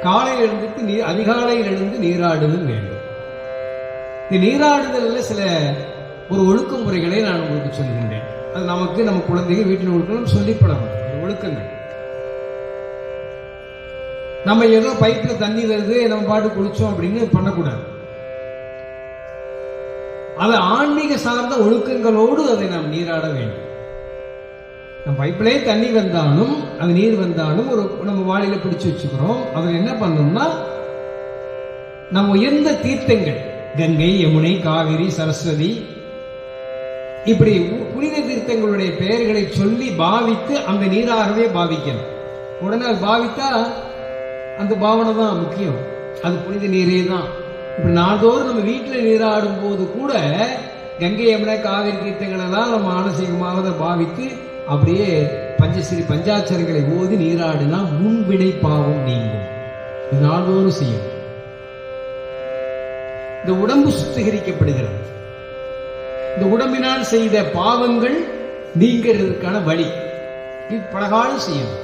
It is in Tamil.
காலையில் எழுந்துட்டு அதிகாலையில் எழுந்து நீராடுதல் வேண்டும். இந்த நீராடுதல் சில ஒரு ஒழுக்க முறைகளை நான் உங்களுக்கு சொல்கின்றேன். அது நமக்கு நம்ம குழந்தைகள் வீட்டில் ஒழுக்கம் சொல்லிப்படணும். ஒழுக்கங்கள் நம்ம ஏதோ பைப்ல தண்ணி வருது நம்ம பாட்டு குளிச்சோம் அப்படின்னு பண்ணக்கூடாது. அது ஆன்மீக சார்ந்த ஒழுக்கங்களோடு அதை நாம் நீராட வேண்டும். நம்ம பைப்பிலே தண்ணி வந்தாலும் அது நீர் வந்தாலும் ஒரு நம்ம வாளியில பிடிச்சு வச்சுக்கிறோம். அதில் என்ன பண்ணோம்னா நம்ம உயர்ந்த தீர்த்தங்கள் கங்கை, யமுனை, காவிரி, சரஸ்வதி இப்படி புனித தீர்த்தங்களுடைய பெயர்களை சொல்லி பாவித்து அந்த நீராகவே பாவிக்கணும். உடனே அது பாவித்தா அந்த பாவனை தான் முக்கியம். அது புனித நீரே தான். இப்படி நாள்தோறும் நம்ம வீட்டில் நீராடும் போது கூட கங்கை, யமுனை, காவிரி தீர்த்தங்கள் எல்லாம் நம்ம மானசீகமாக அதை பாவித்து அப்படியே பஞ்சஸ்ரீ பஞ்சாட்சரங்களை ஓதி நீராடினா முன்வினை பாவம் நீங்கும். இது நாள்தோறும் செய்யும். இந்த உடம்பு சுத்திகரிக்கப்படுகிறது. இந்த உடம்பினால் செய்த பாவங்கள் நீங்கிறதுக்கான வழி இது பலகாலம் செய்யணும்.